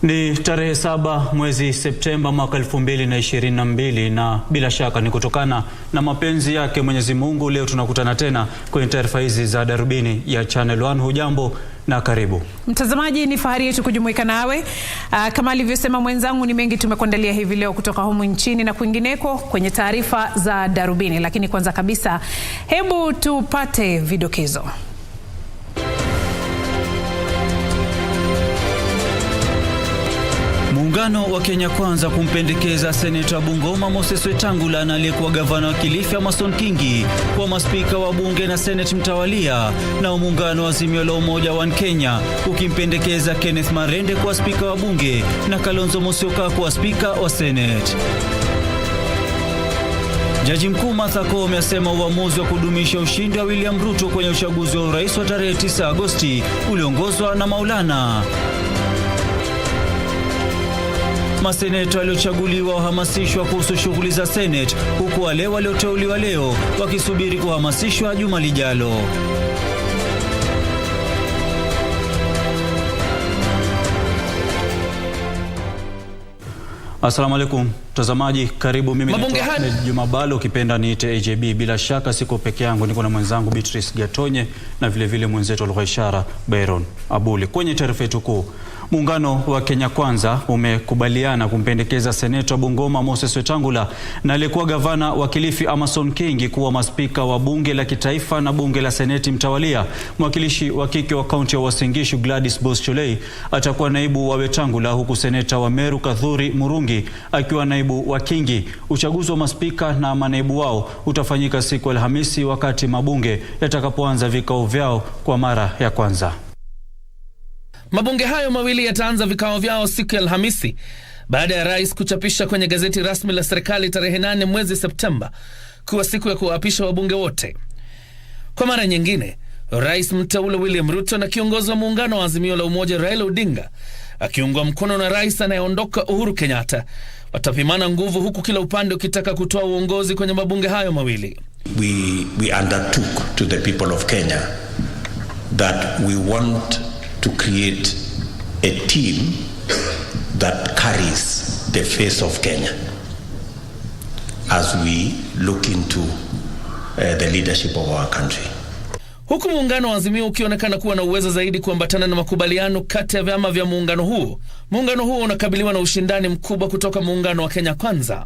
Ni tarehe 7 mwezi Septemba mwaka 2022 na bila shaka ni kutokana na mapenzi yake Mwenyezi Mungu leo tunakutana tena kwenye taarifa hizi za Darubini ya Channel 1. Hujambo na karibu. Mtazamaji, ni fahari yetu kujumuika nawe. Kama alivyosema mwenzangu, ni mengi tumekuandalia hivi leo kutoka humu nchini na kwingineko kwenye taarifa za Darubini, lakini kwanza kabisa hebu tupate vidokezo. Muungano wa Kenya Kwanza kumpendekeza Seneta Bungoma Moses Wetangula na aliyekuwa gavana wa Kilifi Amason Kingi kwa maspika wa bunge na seneti mtawalia, na muungano wa Azimio la Umoja wa Kenya ukimpendekeza Kenneth Marende kwa spika wa bunge na Kalonzo Musyoka kwa spika wa seneti. Jaji Mkuu Martha Koome asema uamuzi wa kudumisha ushindi wa William Ruto kwenye uchaguzi wa urais wa tarehe 9 Agosti uliongozwa na Maulana. Maseneta waliochaguliwa wahamasishwa kuhusu shughuli za Senate, huku wale walioteuliwa leo wakisubiri kuhamasishwa juma lijalo. Assalamu alaikum mtazamaji, karibu. Mimi ni Juma Bhalo, ukipenda niite AJB. Bila shaka siko peke yangu, niko na mwenzangu Beatrice Gatonye na vile mwenzetu wa ishara Byron Abuli. Kwenye taarifa yetu kuu, muungano wa Kenya Kwanza umekubaliana kumpendekeza Seneta Bungoma Moses Wetangula na aliyekuwa gavana wa Kilifi Amason Kingi kuwa maspika wa bunge la kitaifa na bunge la seneti mtawalia. Mwakilishi wa kike wa kaunti ya Uasin Gishu Gladys Boscholei atakuwa naibu wa Wetangula, huku seneta wa Meru Kadhuri Murungi akiwa naibu wa Kingi. Uchaguzi wa maspika na manaibu wao utafanyika siku ya Alhamisi wakati mabunge yatakapoanza vikao vyao kwa mara ya kwanza. Mabunge hayo mawili yataanza vikao vyao siku ya Alhamisi baada ya rais kuchapisha kwenye gazeti rasmi la serikali tarehe 8 mwezi Septemba kuwa siku ya kuwaapisha wabunge wote. Kwa mara nyingine, rais mteule William Ruto na kiongozi wa muungano wa Azimio la Umoja Raila Odinga akiungwa mkono na rais anayeondoka Uhuru Kenyatta watapimana nguvu, huku kila upande ukitaka kutoa uongozi kwenye mabunge hayo mawili. We undertook to the people of Kenya that we want to create a team that carries the face of Kenya as we look into the leadership of our country. Huku muungano wa Azimio ukionekana kuwa na uwezo zaidi kuambatana na makubaliano kati ya vyama vya muungano huo unakabiliwa na ushindani mkubwa kutoka muungano wa Kenya Kwanza,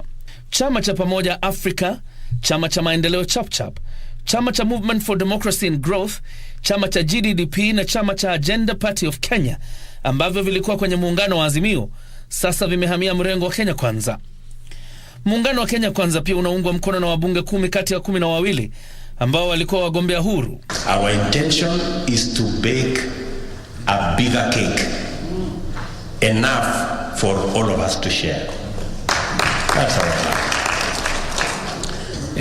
chama cha Pamoja Afrika, chama cha Maendeleo Chapchap, chama cha Movement for Democracy and Growth, chama cha GDDP na chama cha Agenda Party of Kenya, ambavyo vilikuwa kwenye muungano wa Azimio sasa vimehamia mrengo wa Kenya Kwanza. Muungano wa Kenya Kwanza pia unaungwa mkono na wabunge 10 kati ya 12 ambao walikuwa wagombea huru. Our intention is to bake a bigger cake, enough for all of us to share. That's our plan.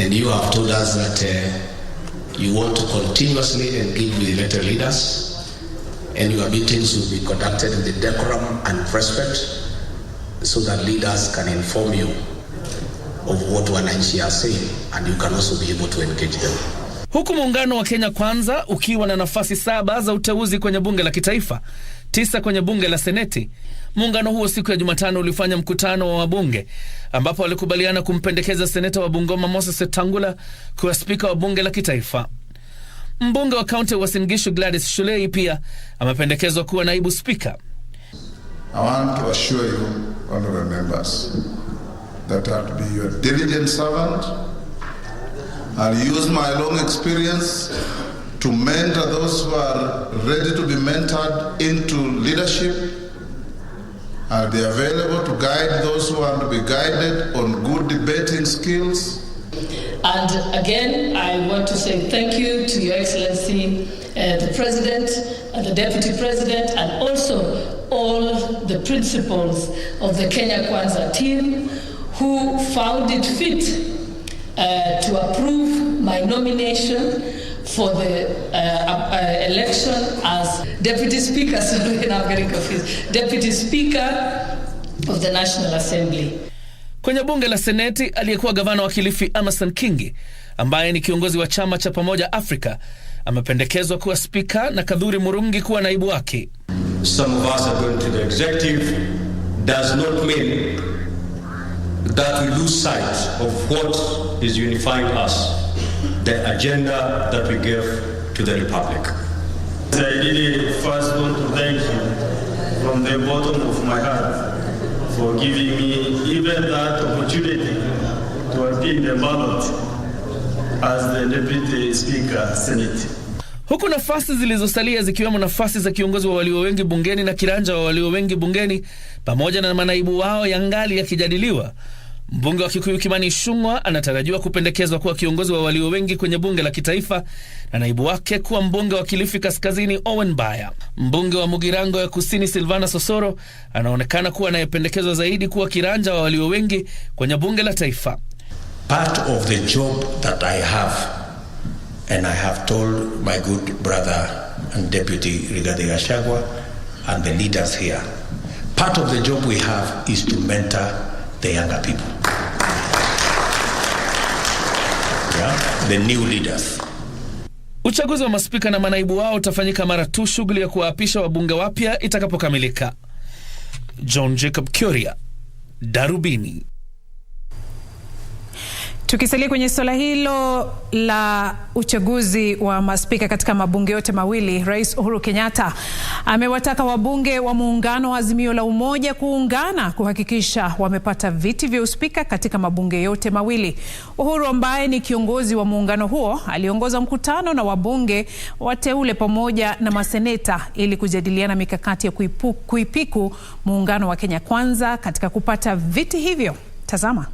And you have told us that you want to continuously engage with elected leaders, and your meetings will be conducted in the decorum and respect, so that leaders can inform you of what wananchi are saying, and you can also be able to engage them. Huku muungano wa Kenya Kwanza ukiwa na nafasi 7 za uteuzi kwenye bunge la kitaifa, 9 kwenye bunge la seneti, muungano huo siku ya Jumatano ulifanya mkutano wa wabunge ambapo walikubaliana kumpendekeza seneta wa Bungoma Moses Wetangula kuwa spika wa bunge la kitaifa. Mbunge wa kaunti ya Uasin Gishu Gladys Boscholei pia amependekezwa kuwa naibu spika. I want to assure you, honorable members, that I have to be your diligent servant. I'll use my long experience to mentor those who are ready to be mentored into leadership. I'll be available to guide those who want to be guided on good debating skills. And again, I want to say thank you to Your Excellency, the President and the Deputy President, and also all the principals of the Kenya Kwanza team who found it fit to approve my nomination for the election as Deputy Speaker, sorry, now I'm getting confused, Deputy Speaker of the National Assembly. Kwenye bunge la seneti, aliyekuwa gavana wa Kilifi Amason Kingi, ambaye ni kiongozi wa chama cha Pamoja Afrika, amependekezwa kuwa spika na Kadhuri Murungi kuwa naibu wake. Some of us are going to the executive, does not mean that we lose sight of what is unifying us, the agenda that we give to the Republic. I really first want to thank you from the bottom of my heart for giving me even that opportunity to appear in the ballot as the Deputy Speaker, Senate. Huku nafasi zilizosalia zikiwemo nafasi za kiongozi wa walio wengi bungeni na kiranja wa walio wengi bungeni pamoja na manaibu wao yangali yakijadiliwa. Mbunge wa Kikuyu Kimani Ichung'wah anatarajiwa kupendekezwa kuwa kiongozi wa walio wengi kwenye bunge la kitaifa na naibu wake kuwa mbunge wa Kilifi Kaskazini Owen Baya. Mbunge wa Mugirango ya Kusini Silvana Sosoro anaonekana kuwa anayependekezwa zaidi kuwa kiranja wa walio wengi kwenye bunge la taifa. Part of the job that I have, and I have told my good brother and Deputy Rigathi Gachagua and the leaders here, part of the job we have is to mentor the younger people. Yeah? The new leaders. Uchaguzi wa maspika na manaibu wao utafanyika mara tu shughuli ya kuwaapisha wabunge wapya itakapokamilika. John Jacob Kuria, Darubini. Tukisalia kwenye swala hilo la uchaguzi wa maspika katika mabunge yote mawili, Rais Uhuru Kenyatta amewataka wabunge wa muungano wa Azimio la Umoja kuungana kuhakikisha wamepata viti vya uspika katika mabunge yote mawili. Uhuru ambaye ni kiongozi wa muungano huo aliongoza mkutano na wabunge wateule pamoja na maseneta ili kujadiliana mikakati ya kuipiku muungano wa Kenya Kwanza katika kupata viti hivyo. Tazama.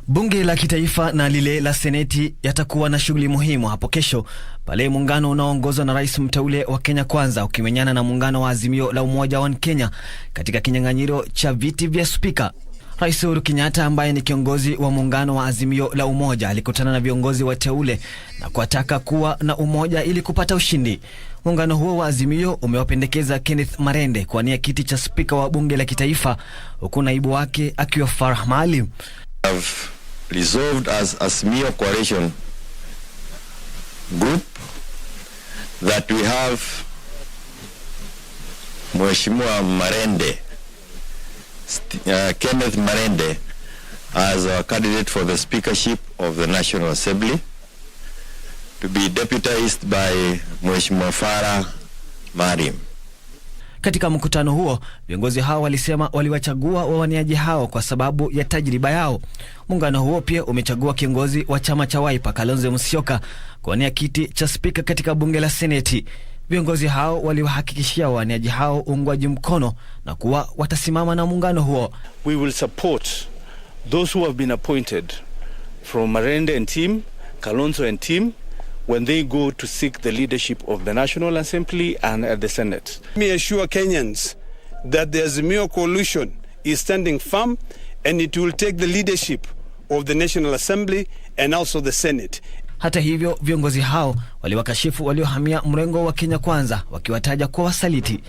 Bunge la kitaifa na lile la seneti yatakuwa na shughuli muhimu hapo kesho pale muungano unaoongozwa na rais mteule wa Kenya Kwanza ukimenyana na muungano wa Azimio la Umoja wa Kenya katika kinyang'anyiro cha viti vya spika. Rais Uhuru Kenyatta ambaye ni kiongozi wa muungano wa Azimio la Umoja alikutana na viongozi wateule na kuwataka kuwa na umoja ili kupata ushindi. Muungano huo wa Azimio umewapendekeza Kenneth Marende kuwania kiti cha spika wa bunge la kitaifa huku naibu wake akiwa Farah Maalim. Have resolved as Azimio Coalition group that we have Mheshimiwa Marende, Kenneth Marende, as our candidate for the speakership of the National Assembly, to be deputized by Mheshimiwa Farah Maalim. Katika mkutano huo, viongozi hao walisema waliwachagua wawaniaji hao kwa sababu ya tajriba yao. Muungano huo pia umechagua kiongozi wa chama cha Wiper Kalonzo Musyoka kuwania kiti cha spika katika bunge la seneti. Viongozi hao waliwahakikishia wawaniaji hao uungwaji mkono na kuwa watasimama na muungano huo. We will support those who have been appointed from Marende and team, Kalonzo and team, when they go to seek the leadership of the National Assembly and at the Senate. Let me assure Kenyans that the Azimio Coalition is standing firm and it will take the leadership of the National Assembly and also the Senate. Hata hivyo, viongozi hao waliwakashifu waliohamia mrengo wa Kenya Kwanza wakiwataja kwa wasaliti.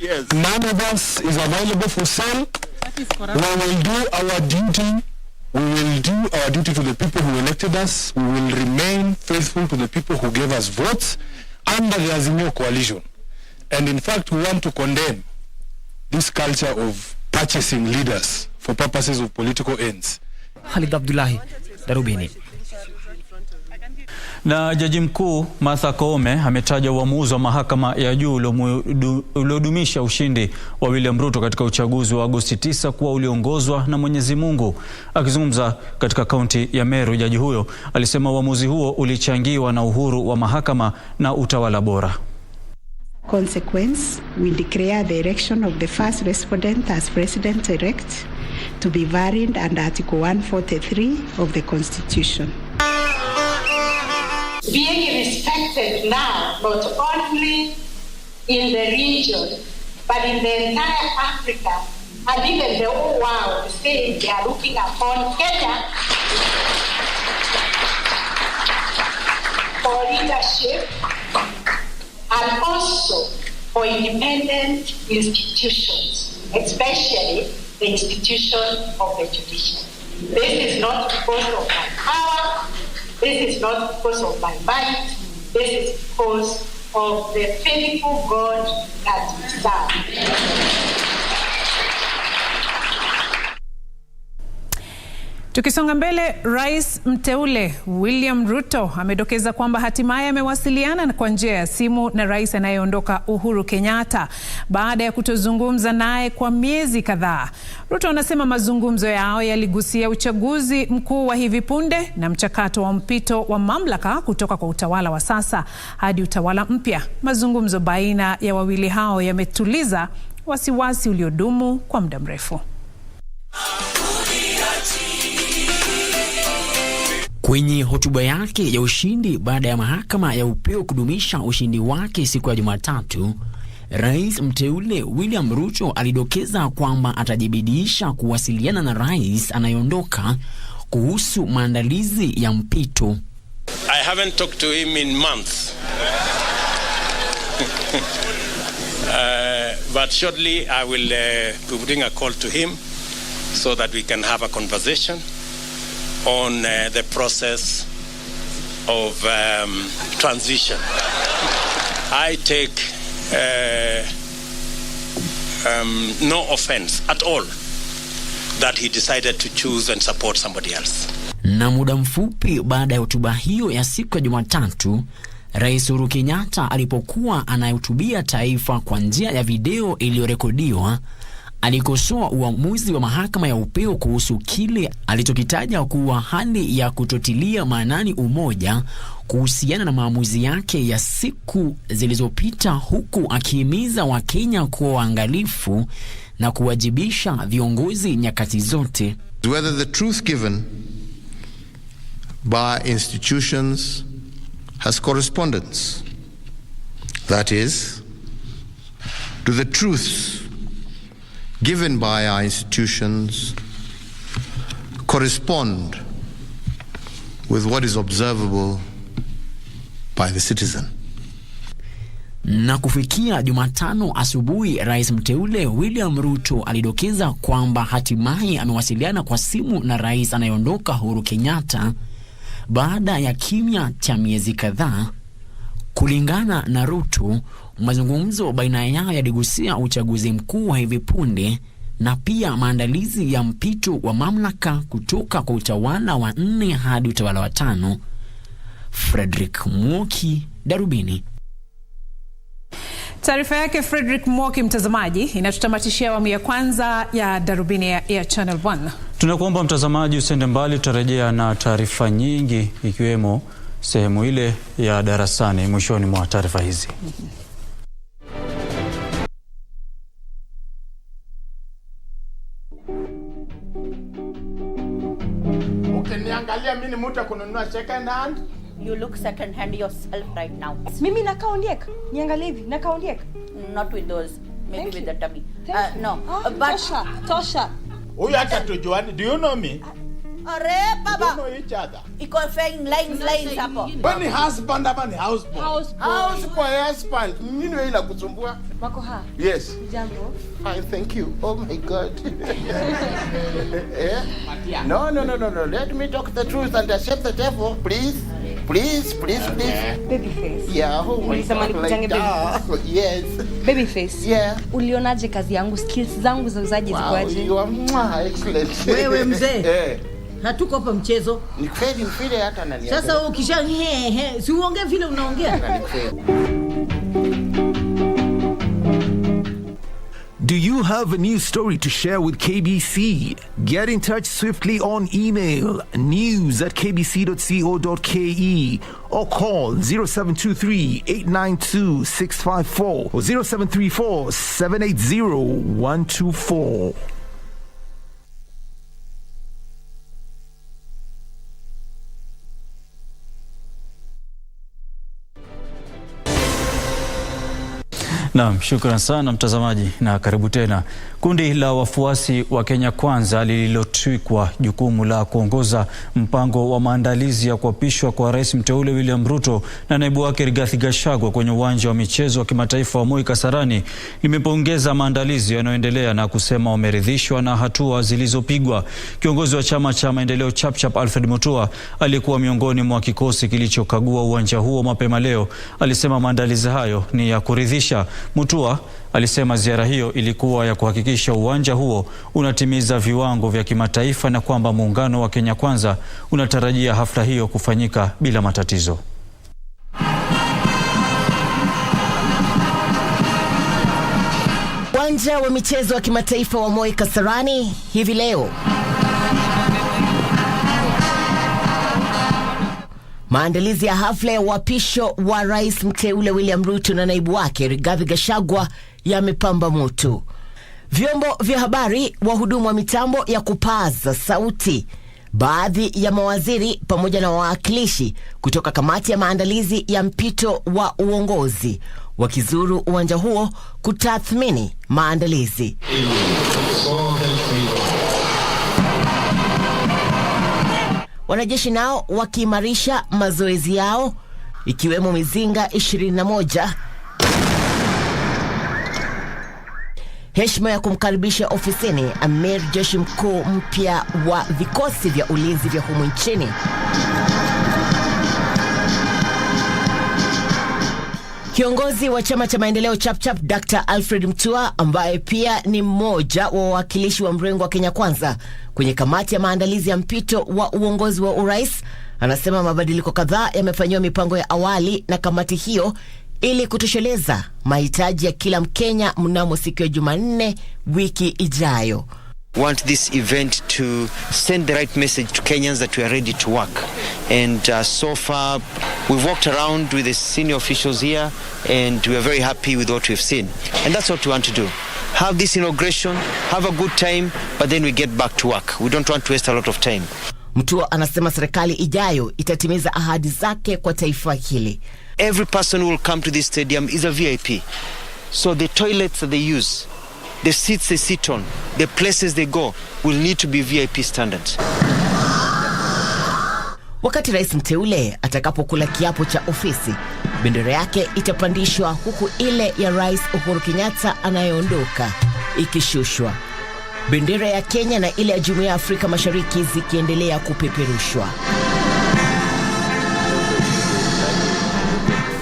Yes. None of us is available for sale. We will do our duty. We will do our duty to the people who elected us. We will remain faithful to the people who gave us votes under the Azimio Coalition. And in fact, we want to condemn this culture of purchasing leaders for purposes of political ends. Khalid Abdullahi, Darubini. Na Jaji Mkuu Martha Koome ametaja uamuzi wa mahakama ya juu uliodumisha ushindi wa William Ruto katika uchaguzi wa Agosti 9 kuwa uliongozwa na Mwenyezi Mungu. Akizungumza katika kaunti ya Meru, jaji huyo alisema uamuzi huo ulichangiwa na uhuru wa mahakama na utawala bora. Consequence, we declare the election of the first respondent as president-elect to be varied under Article 143 of the Constitution. Being respected now, not only in the region, but in the entire Africa, and even the whole world, saying they are looking upon Kenya for leadership and also for independent institutions, especially the institution of the judiciary. This is not because of my power. This is not because of my might. This is because of the faithful God that we serve. Tukisonga mbele, Rais mteule William Ruto amedokeza kwamba hatimaye amewasiliana kwa njia ya simu na rais anayeondoka Uhuru Kenyatta baada ya kutozungumza naye kwa miezi kadhaa. Ruto anasema mazungumzo yao yaligusia uchaguzi mkuu wa hivi punde na mchakato wa mpito wa mamlaka kutoka kwa utawala wa sasa hadi utawala mpya. Mazungumzo baina ya wawili hao yametuliza wasiwasi uliodumu kwa muda mrefu. Kwenye hotuba yake ya ushindi baada ya mahakama ya upeo kudumisha ushindi wake siku ya Jumatatu, Rais mteule William Ruto alidokeza kwamba atajibidisha kuwasiliana na rais anayeondoka kuhusu maandalizi ya mpito. I haven't talked to him in months. But shortly I will bring a call to him so that we can have a conversation on the process of transition. I take no offense at all that he decided to choose and support somebody else. Na muda mfupi baada ya hotuba hiyo ya siku ya Jumatatu, Rais Uhuru Kenyatta alipokuwa anahutubia taifa kwa njia ya video iliyorekodiwa, alikosoa uamuzi wa mahakama ya upeo kuhusu kile alichokitaja kuwa hali ya kutotilia maanani umoja kuhusiana na maamuzi yake ya siku zilizopita, huku akihimiza Wakenya kuwa waangalifu na kuwajibisha viongozi nyakati zote. Whether the truth given by institutions has correspondence. That is, do the truths given by our institutions correspond with what is observable by the citizen. Na kufikia Jumatano asubuhi, Rais mteule William Ruto alidokeza kwamba hatimaye amewasiliana kwa simu na rais anayeondoka Uhuru Kenyatta baada ya kimya cha miezi kadhaa. Kulingana na Ruto, mazungumzo baina yao yaligusia uchaguzi mkuu wa hivi punde na pia maandalizi ya mpito wa mamlaka kutoka kwa utawala wa 4 hadi utawala wa 5. Frederick Mwoki, Darubini. Taarifa yake Frederick Mwoki, mtazamaji, inatutamatishia awamu ya kwanza ya Darubini ya Channel 1. Tunakuomba mtazamaji usende mbali, tutarejea na taarifa nyingi ikiwemo sehemu ile ya darasani mwishoni mwa taarifa hizi. Ukiniangalia mimi ni mtu kununua second hand. You look second hand yourself right now. Mimi nakaondieka. Niangalie hivi, nakaondieka. Not with those. Maybe with the tummy. No. But Tosha. Huyu hata tujuani. Do you know me? Are baba. We know each other. Iko flying lines hapo. Bani husband ama ni houseboy? House kwa husband. Nini wewe ila kusumbua? Wako ha? Yes. Jambo. I thank you. Oh my God. No. Let me talk the truth and accept the devil, please. Please. Babyface. Yeah. Oh my God. Yes. Babyface. Yeah. Ulionaje kazi yangu, skills zangu za uzaji zikoaje? You are excellent. Wewe mzee. Hatuko hapa mchezo. Ni kweli hata nani. Sasa ukisha si uongee vile unaongea. Do you have a news story to share with KBC? Get in touch swiftly on email news@kbc.co.ke or call 0723-892-654 or 0734-780-124. Naam, shukran sana mtazamaji na karibu tena. Kundi la wafuasi wa Kenya Kwanza lililotwikwa jukumu la kuongoza mpango wa maandalizi ya kuapishwa kwa Rais mteule William Ruto na naibu wake Rigathi Gachagua kwenye uwanja wa michezo wa kimataifa wa Moi Kasarani limepongeza maandalizi yanayoendelea na kusema wameridhishwa na hatua zilizopigwa. Kiongozi wa chama cha maendeleo Chapchap Alfred Mutua aliyekuwa miongoni mwa kikosi kilichokagua uwanja huo mapema leo alisema maandalizi hayo ni ya kuridhisha. Mutua alisema ziara hiyo ilikuwa ya kuhakikisha uwanja huo unatimiza viwango vya kimataifa na kwamba muungano wa Kenya Kwanza unatarajia hafla hiyo kufanyika bila matatizo. Uwanja wa michezo wa kimataifa wa Moi Kasarani hivi leo. Maandalizi ya hafla ya uapisho wa rais mteule William Ruto na naibu wake Rigathi Gachagua yamepamba moto. Vyombo vya habari, wahudumu wa mitambo ya kupaza sauti, baadhi ya mawaziri pamoja na wawakilishi kutoka kamati ya maandalizi ya mpito wa uongozi wakizuru uwanja huo kutathmini maandalizi. Wanajeshi nao wakiimarisha mazoezi yao ikiwemo mizinga 21. Heshima ya kumkaribisha ofisini Amir Jeshi Mkuu mpya wa vikosi vya ulinzi vya humu nchini. Kiongozi wa chama cha maendeleo Chapchap Dr. Alfred Mutua, ambaye pia ni mmoja wa wawakilishi wa mrengo wa Kenya Kwanza kwenye kamati ya maandalizi ya mpito wa uongozi wa urais, anasema mabadiliko kadhaa yamefanywa mipango ya awali na kamati hiyo ili kutosheleza mahitaji ya kila Mkenya mnamo siku ya Jumanne wiki ijayo. Want this event to send the right message to Kenyans that we are ready to work. And so far, we've walked around with the senior officials here and we are very happy with what we've seen. And that's what we want to do. Have this inauguration, have a good time, but then we get back to work. We don't want to waste a lot of time. Mutua anasema serikali ijayo itatimiza ahadi zake kwa taifa hili. Every person who will come to this stadium is a VIP. So the toilets that they use, the seats they sit on, the places they go will need to be VIP standards. Wakati rais mteule atakapokula kiapo cha ofisi, bendera yake itapandishwa huku ile ya Rais Uhuru Kenyatta anayeondoka ikishushwa. Bendera ya Kenya na ile ya Jumuiya ya Afrika Mashariki zikiendelea kupeperushwa.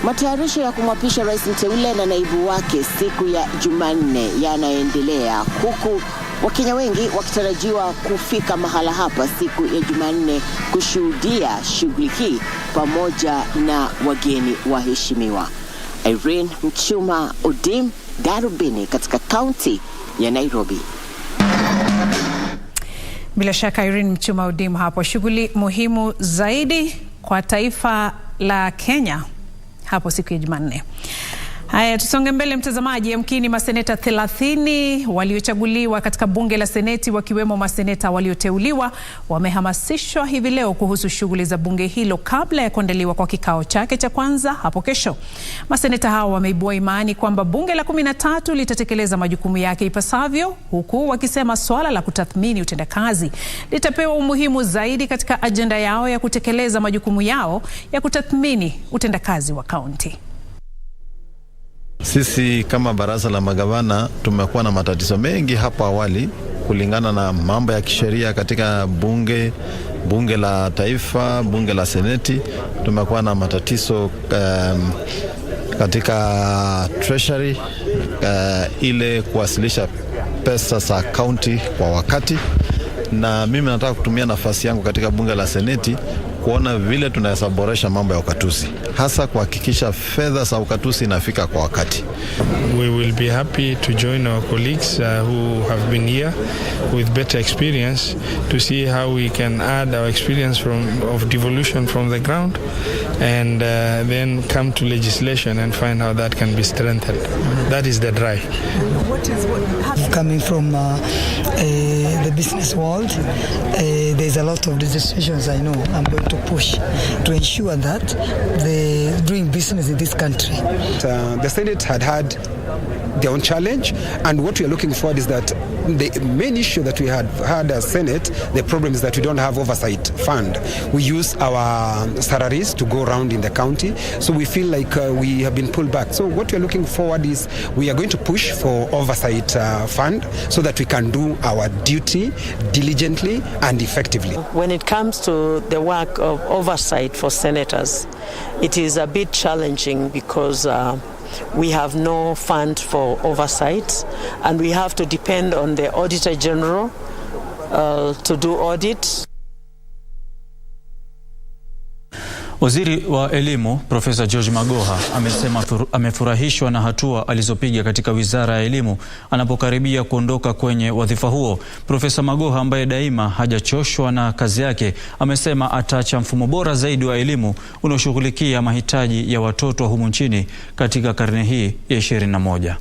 Matayarisho ya kumwapisha rais mteule na naibu wake siku ya Jumanne yanaendelea, huku Wakenya wengi wakitarajiwa kufika mahala hapa siku ya Jumanne kushuhudia shughuli hii pamoja na wageni waheshimiwa. Irene Mchuma Odim, Darubini katika kaunti ya Nairobi. Bila shaka Irene Mchuma Odim hapo. Shughuli muhimu zaidi kwa taifa la Kenya hapo siku ya Jumanne. Haya, tusonge mbele mtazamaji. Yamkini maseneta 30 waliochaguliwa katika bunge la seneti wakiwemo maseneta walioteuliwa wamehamasishwa hivi leo kuhusu shughuli za bunge hilo kabla ya kuandaliwa kwa kikao chake cha kwanza hapo kesho. Maseneta hao wameibua imani kwamba bunge la 13 litatekeleza majukumu yake ipasavyo, huku wakisema swala la kutathmini utendakazi litapewa umuhimu zaidi katika ajenda yao ya kutekeleza majukumu yao ya kutathmini utendakazi wa kaunti. Sisi kama baraza la magavana tumekuwa na matatizo mengi hapo awali kulingana na mambo ya kisheria katika bunge la taifa, bunge la seneti. Tumekuwa na matatizo katika treasury, ile kuwasilisha pesa za county kwa wakati, na mimi nataka kutumia nafasi yangu katika bunge la seneti kuona vile tunaweza boresha mambo ya ukatuzi, hasa kuhakikisha fedha za ukatuzi inafika kwa wakati. We will be happy to join our colleagues who have been here with better experience to see how we can add our experience of devolution from the ground and then come to legislation and find how that can be strengthened. That is the drive. Coming from the business world, there's a lot of decisions I know I'm going to push to ensure that doing business in this country. The Senate had their own challenge, and what we are looking for is that the main issue that we had as Senate, the problem is that we don't have oversight fund. We use our salaries to go around in the county, so we feel like we have been pulled back. So what we are looking forward is we are going to push for oversight fund so that we can do our duty diligently and effectively. When it comes to the work of oversight for senators, it is a bit challenging because we have no fund for oversight, and we have to depend on the Auditor General to do audit. Waziri wa Elimu Profesa George Magoha amesema amefurahishwa na hatua alizopiga katika Wizara ya Elimu anapokaribia kuondoka kwenye wadhifa huo. Profesa Magoha, ambaye daima hajachoshwa na kazi yake, amesema ataacha mfumo bora zaidi wa elimu unaoshughulikia mahitaji ya watoto humu nchini katika karne hii ya 21.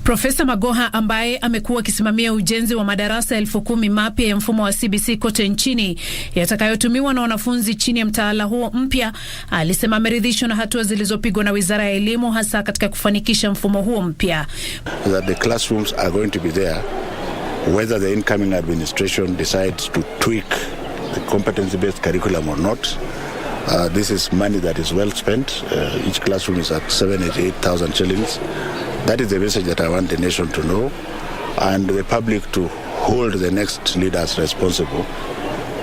Profesa Magoha, ambaye amekuwa akisimamia ujenzi wa madarasa 10,000 mapya ya mfumo wa CBC kote nchini yatakayotumiwa na wanafunzi chini ya mtaala huo mpya, alisema ameridhishwa na hatua zilizopigwa na Wizara ya Elimu, hasa katika kufanikisha mfumo huo mpya. That the classrooms are going to be there whether the incoming administration decides to tweak the competency-based curriculum or not. This is money that is well spent. Each classroom is at 788,000 shillings. That is the message that I want the nation to know, and the public to hold the next leaders responsible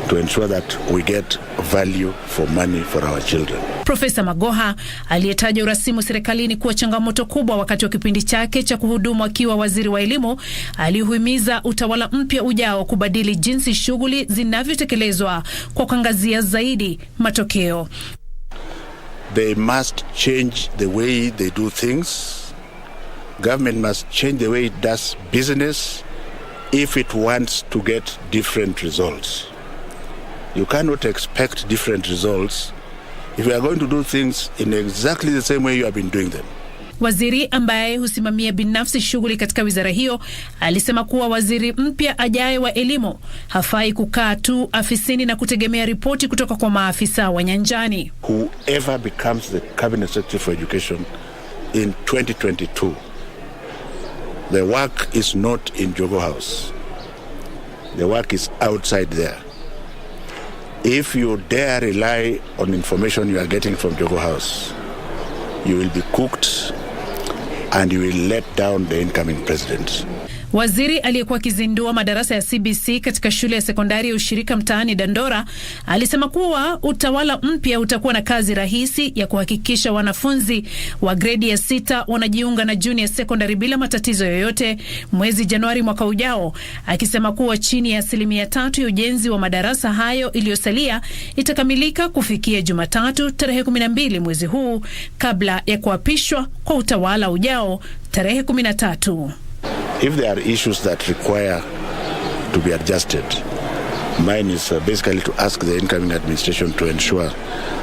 to ensure that we get value for money for our children. Profesa Magoha aliyetaja urasimu serikalini kuwa changamoto kubwa wakati wa kipindi chake cha kuhudumu akiwa waziri wa elimu, alihimiza utawala mpya ujao kubadili jinsi shughuli zinavyotekelezwa kwa kuangazia zaidi matokeo. They must change the way they do things. Government must change the way it does business if it wants to get different results. You cannot expect different results if you are going to do things in exactly the same way you have been doing them. Waziri ambaye husimamia binafsi shughuli katika wizara hiyo alisema kuwa waziri mpya ajaye wa elimu hafai kukaa tu afisini na kutegemea ripoti kutoka kwa maafisa wa nyanjani. Whoever becomes the Cabinet Secretary for Education in 2022, the work is not in Jogo House. The work is outside there. If you dare rely on information you are getting from Jogo House, you will be cooked and you will let down the incoming president. Waziri aliyekuwa akizindua madarasa ya CBC katika shule ya sekondari ya ushirika mtaani Dandora alisema kuwa utawala mpya utakuwa na kazi rahisi ya kuhakikisha wanafunzi wa gredi ya 6 wanajiunga na junior secondary bila matatizo yoyote mwezi Januari mwaka ujao, akisema kuwa chini ya 3% ya ujenzi wa madarasa hayo iliyosalia itakamilika kufikia Jumatatu tarehe 12 mwezi huu, kabla ya kuapishwa kwa utawala ujao tarehe 13. If there are issues that require to be adjusted, mine is basically to ask the incoming administration to ensure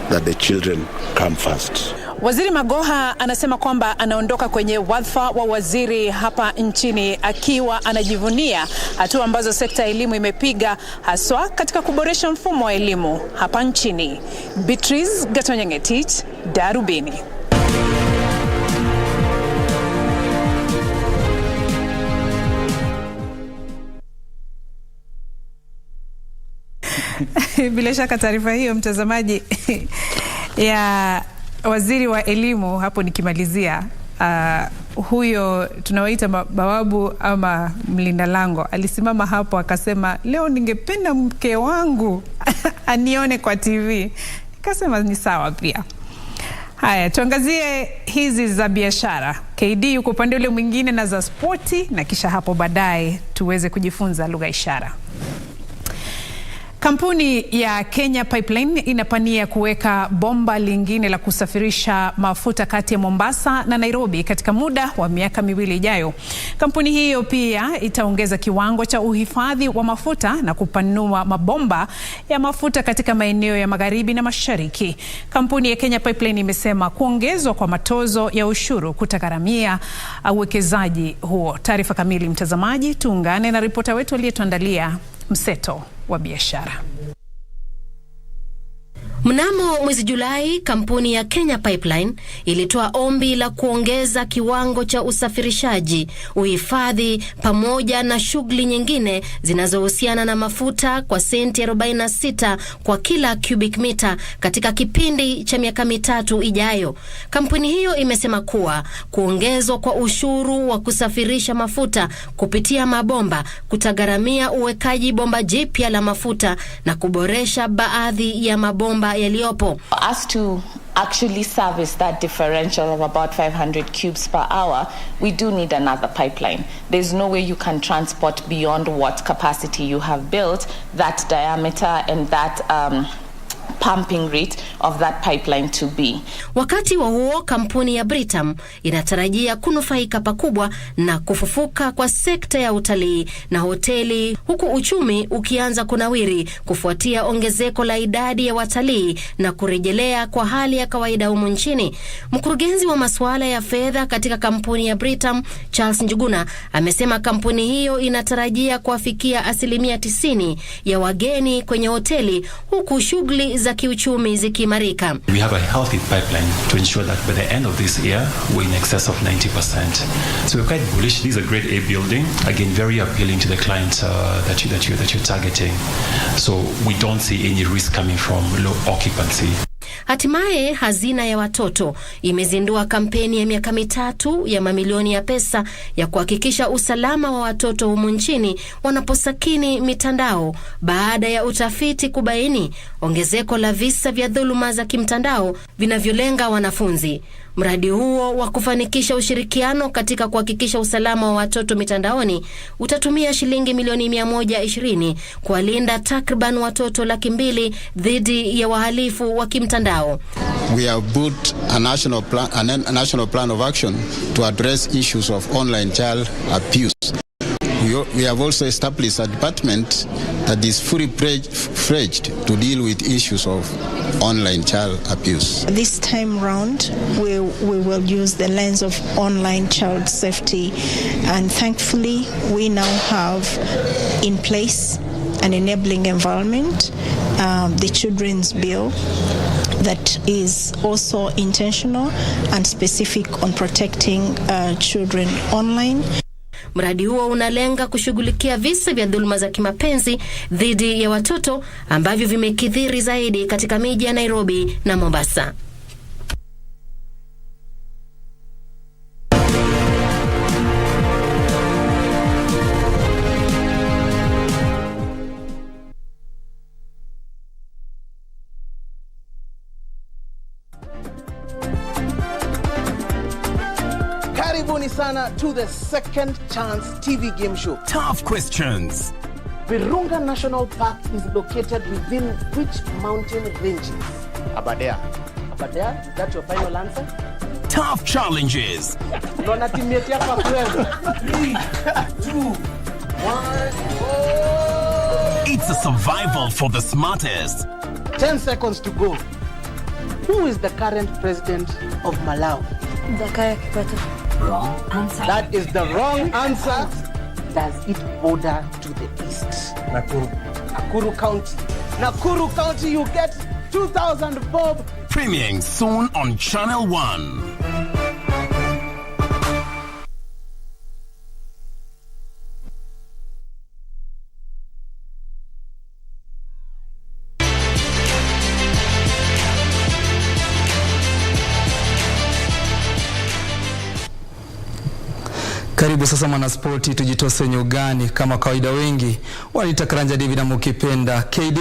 that the children come first. Waziri Magoha anasema kwamba anaondoka kwenye wadhifa wa waziri hapa nchini akiwa anajivunia hatua ambazo sekta ya elimu imepiga, haswa katika kuboresha mfumo wa elimu hapa nchini. Beatrice, Gatonye, Darubini. Bila shaka taarifa hiyo, mtazamaji, ya waziri wa elimu hapo nikimalizia, huyo tunawaita bawabu ama mlinda lango, alisimama hapo akasema, leo ningependa mke wangu anione kwa TV. Nikasema ni sawa pia. Haya, tuangazie hizi za biashara. KD yuko upande ule mwingine na za sporti, na kisha hapo baadaye tuweze kujifunza lugha ishara. Kampuni ya Kenya Pipeline inapania kuweka bomba lingine la kusafirisha mafuta kati ya Mombasa na Nairobi katika muda wa miaka 2 ijayo. Kampuni hiyo pia itaongeza kiwango cha uhifadhi wa mafuta na kupanua mabomba ya mafuta katika maeneo ya magharibi na mashariki. Kampuni ya Kenya Pipeline imesema kuongezwa kwa matozo ya ushuru kutagharamia uwekezaji huo. Taarifa kamili, mtazamaji, tuungane na ripota wetu aliyetuandalia mseto wa biashara. Mnamo mwezi Julai, kampuni ya Kenya Pipeline ilitoa ombi la kuongeza kiwango cha usafirishaji, uhifadhi pamoja na shughuli nyingine zinazohusiana na mafuta kwa senti 46 kwa kila cubic meter katika kipindi cha miaka 3 ijayo. Kampuni hiyo imesema kuwa kuongezwa kwa ushuru wa kusafirisha mafuta kupitia mabomba kutagharamia uwekaji bomba jipya la mafuta na kuboresha baadhi ya mabomba yaliyopo. As to actually service that differential of about 500 cubes per hour, we do need another pipeline. There's no way you can transport beyond what capacity you have built, that diameter and that pumping rate of that pipeline to be. Wakati wa huo, kampuni ya Britam inatarajia kunufaika pakubwa na kufufuka kwa sekta ya utalii na hoteli, huku uchumi ukianza kunawiri kufuatia ongezeko la idadi ya watalii na kurejelea kwa hali ya kawaida humu nchini. Mkurugenzi wa masuala ya fedha katika kampuni ya Britam, Charles Njuguna, amesema kampuni hiyo inatarajia kuafikia 90% ya wageni kwenye hoteli, huku shughuli za kiuchumi zikimarika. We have a healthy pipeline to ensure that by the end of this year we're in excess of 90%. So we're quite bullish. This is a grade A building, again very appealing to the clients that you're targeting. So we don't see any risk coming from low occupancy. Hatimaye hazina ya watoto imezindua kampeni ya miaka 3 ya mamilioni ya pesa ya kuhakikisha usalama wa watoto humu nchini wanaposakini mitandao, baada ya utafiti kubaini ongezeko la visa vya dhuluma za kimtandao vinavyolenga wanafunzi. Mradi huo wa kufanikisha ushirikiano katika kuhakikisha usalama wa watoto mitandaoni utatumia shilingi milioni 120 kuwalinda takriban watoto 200,000 dhidi ya wahalifu wa kimtandao. We have put a national plan of action to address issues of online child abuse. We have also established a department that is fully fledged to deal with issues of online child abuse. This time round, we will use the lens of online child safety, and thankfully we now have in place an enabling environment, the Children's Bill, that is also intentional and specific on protecting children online. Mradi huo unalenga kushughulikia visa vya dhuluma za kimapenzi dhidi ya watoto ambavyo vimekithiri zaidi katika miji ya Nairobi na Mombasa. Karibuni sana to the Second Chance TV game show. Tough questions. Virunga National Park is located within which mountain ranges? Aberdare. Aberdare? Is that your final answer? Tough challenges. 3, 2, 1, go! It's a survival for the smartest. 10 seconds to go. Who is the current president of Malawi? Wrong answer. That is the wrong answer. Does it border to the east? Nakuru County. Nakuru County, you get 2,000 bob. Premiering soon on Channel 1. Karibu sasa mwanaspoti, tujitose nyugani. Kama kawaida wengi walitakaranja David na mukipenda KD.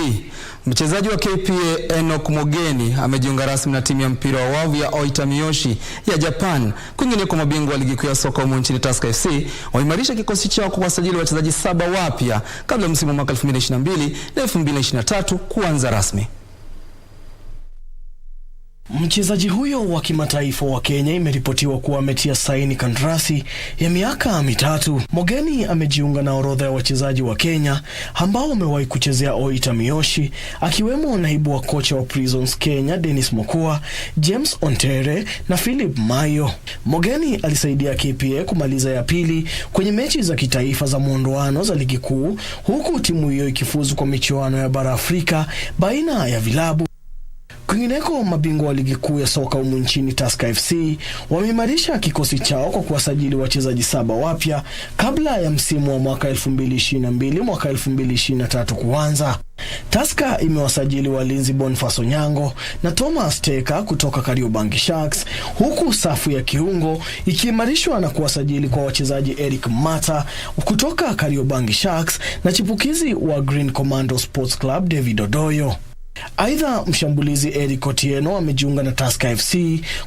Mchezaji wa KPA Enoch Mogeni amejiunga rasmi na timu ya mpira wa wavu ya Oita Miyoshi ya Japan. Kwingineko, mabingwa wa ligi kuu ya soka humu nchini Tusker FC wameimarisha kikosi chao kwa wasajili wachezaji 7 wapya kabla msimu wa mwaka 2022 na 2023 kuanza rasmi. Mchezaji huyo wa kimataifa wa Kenya imeripotiwa kuwa ametia saini kandarasi ya miaka 3. Mogeni amejiunga na orodha ya wachezaji wa Kenya ambao wamewahi kuchezea Oita Miyoshi, akiwemo naibu wa kocha wa Prisons Kenya Dennis Mokua, James Ontere na Philip Mayo. Mogeni alisaidia KPA kumaliza ya pili kwenye mechi za kitaifa za muondoano za ligi kuu, huku timu hiyo ikifuzu kwa michuano ya bara Afrika baina ya vilabu. Kwingineko, mabingwa wa ligi kuu ya soka humu nchini Tusker FC wameimarisha kikosi chao kwa kuwasajili wachezaji 7 wapya kabla ya msimu wa mwaka 2022 mwaka 2023 kuanza. Tusker imewasajili walinzi Boniface Onyango na Thomas Teka kutoka Kariobangi Sharks, huku safu ya kiungo ikiimarishwa na kuwasajili kwa wachezaji Eric Mata kutoka Kariobangi Sharks na chipukizi wa Green Commando Sports Club David Odoyo. Aidha, mshambulizi Eric Otieno amejiunga na Tusker FC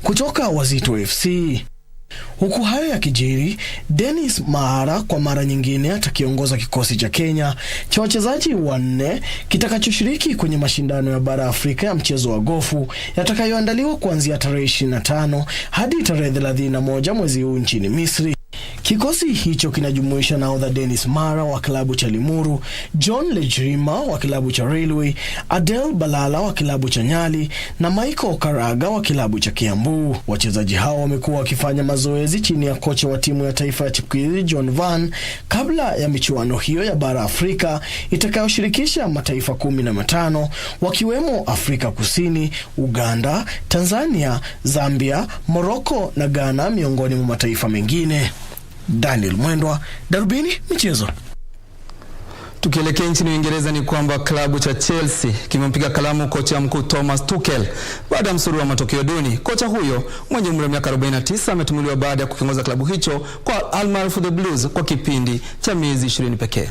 kutoka Wazito FC. Huku hayo yakijiri, Dennis Mahara kwa mara nyingine atakiongoza kikosi cha Kenya cha wachezaji 4 kitakachoshiriki kwenye mashindano ya bara Afrika ya mchezo wa gofu yatakayoandaliwa kuanzia tarehe 25 hadi tarehe 31 mwezi huu nchini Misri. Kikosi hicho kinajumuisha nahodha Dennis Mara wa klabu cha Limuru, John Lejrima wa klabu cha Railway, Adel Balala wa klabu cha Nyali na Michael Karaga wa klabu cha Kiambu. Wachezaji hao wamekuwa wakifanya mazoezi chini ya kocha wa timu ya taifa ya chipukizi John Van kabla ya michuano hiyo ya bara Afrika itakayoshirikisha mataifa 15 wakiwemo Afrika Kusini, Uganda, Tanzania, Zambia, Morocco na Ghana miongoni mwa mataifa mengine. Daniel Mwendwa, Darubini Michezo. Tukielekea nchini Uingereza ni kwamba klabu cha Chelsea kimempiga kalamu kocha mkuu Thomas Tuchel baada ya msururu wa matokeo duni. Kocha huyo mwenye umri wa miaka 49 ametumuliwa baada ya kukiongoza klabu hicho kwa almaarufu The Blues kwa kipindi cha miezi 20 pekee.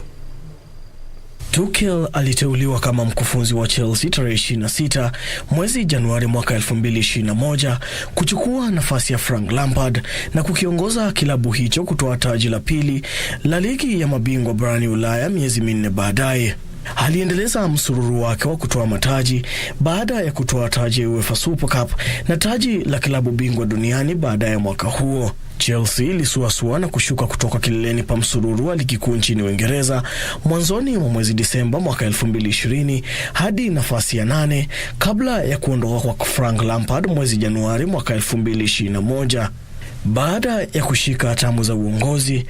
Tuchel aliteuliwa kama mkufunzi wa Chelsea tarehe 26 mwezi Januari mwaka 2021 kuchukua nafasi ya Frank Lampard na kukiongoza kilabu hicho kutoa taji la pili la ligi ya mabingwa barani Ulaya miezi 4 baadaye. Aliendeleza msururu wake wa kutoa mataji baada ya kutoa taji ya UEFA Super Cup na taji la kilabu bingwa duniani baada ya mwaka huo. Chelsea ilisuasua na kushuka kutoka kileleni pa msururu wa ligi kuu nchini Uingereza mwanzoni mwa mwezi Disemba mwaka 2020 hadi nafasi ya 8 kabla ya kuondoka kwa Frank Lampard mwezi Januari mwaka 2021. Baada ya kushika hatamu za uongozi,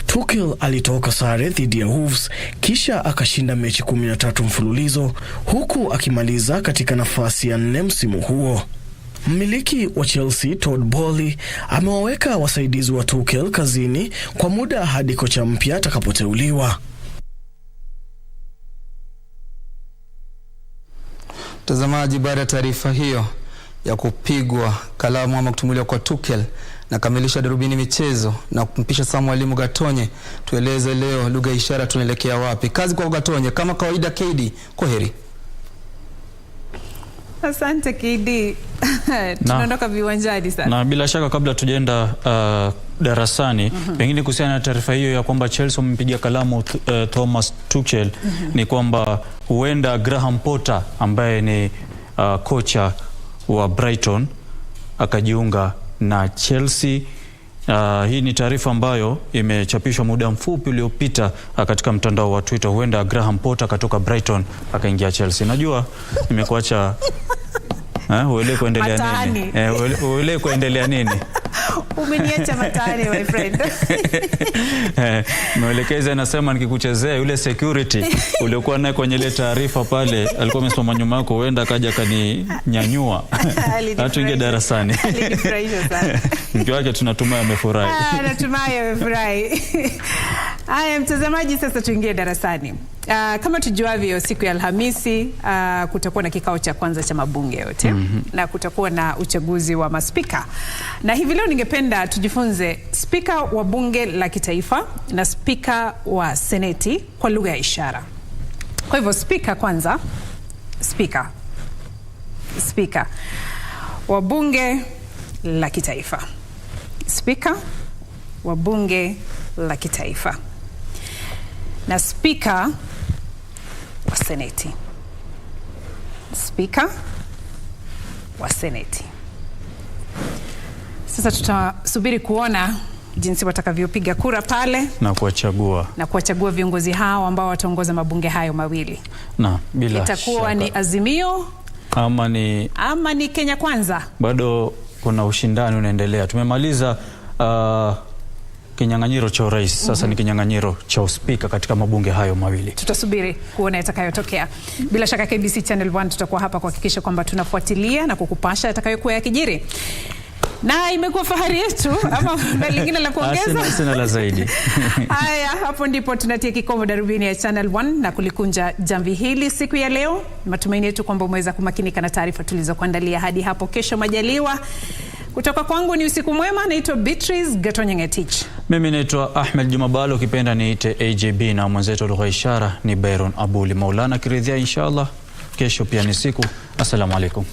Tuchel alitoka sare dhidi ya Wolves kisha akashinda mechi 13 mfululizo huku akimaliza katika nafasi ya 4 msimu huo. Mmiliki wa Chelsea Todd Boehly amewaweka wasaidizi wa Tuchel kazini kwa muda hadi kocha mpya atakapoteuliwa. Mtazamaji, baada ya taarifa hiyo ya kupigwa kalamu ama kutumuliwa kwa Tuchel na kamilisha Darubini Michezo na kumpisha Mwalimu Gatonye, tueleze leo lugha ishara tunaelekea wapi? Kazi kwa Gatonye kama kawaida. KD, kwaheri. Asante KD. Tunaondoka viwanjani sana. Na bila shaka kabla tujaenda darasani, pengine kuhusiana na taarifa hiyo ya kwamba Chelsea wamempigia kalamu Thomas Tuchel, ni kwamba huenda Graham Potter ambaye ni kocha wa Brighton akajiunga na Chelsea. Hii ni taarifa ambayo imechapishwa muda mfupi uliopita katika mtandao wa Twitter. Huenda Graham Potter katoka Brighton akaingia Chelsea. Najua nimekuacha uelewe kuendelea nini? Uelewe kuendelea nini? Umeniacha matani my friend. Mwelekezi anasema nikikuchezea yule security uliokuwa naye kwenye ile taarifa pale alikuwa amesimama nyuma yako, huenda akaja kaninyanyua. Hatuingie darasani. Alinifurahisha sana. Mke wake tunatumai amefurahi. Natumai amefurahi. Haya mtazamaji, sasa tuingie darasani. Kama tujuavyo, siku ya Alhamisi kutakuwa na kikao cha kwanza cha mabunge yote na kutakuwa na uchaguzi wa maspika. Na hivi leo ningependa tujifunze spika wa bunge la kitaifa na spika wa seneti kwa lugha ya ishara. Kwa hivyo spika kwanza, spika wa bunge la kitaifa, spika wa bunge la kitaifa na spika wa seneti, spika wa seneti. Sasa tutasubiri kuona jinsi watakavyopiga kura pale na kuwachagua viongozi hao ambao wataongoza mabunge hayo mawili. Na bila itakuwa ni Azimio ama ni Kenya Kwanza. Bado kuna ushindani unaendelea. Tumemaliza kinyang'anyiro cha urais sasa ni kinyang'anyiro cha uspika katika mabunge hayo mawili. Tutasubiri kuona yatakayotokea. Bila shaka KBC Channel 1 tutakuwa hapa kuhakikisha kwamba tunafuatilia na kukupasha yatakayokuwa yakijiri. Na imekuwa fahari yetu ama na lingine la kuongeza? Sina la zaidi. Haya, hapo ndipo tunatia kikomo Darubini ya Channel 1 na kulikunja jamvi hili siku ya leo. Matumaini yetu kwamba umeweza kumakinika na taarifa tulizokuandalia. Hadi hapo kesho majaliwa. Kutoka kwangu ni usiku mwema. Naitwa Beatrice Gatonye. Mimi naitwa Ahmed Juma Bhalo, ukipenda niite AJB, na mwenzetu lugha ishara ni Beatrice. Maulana kiridhia inshallah kesho pia ni siku. Assalamu alaikum.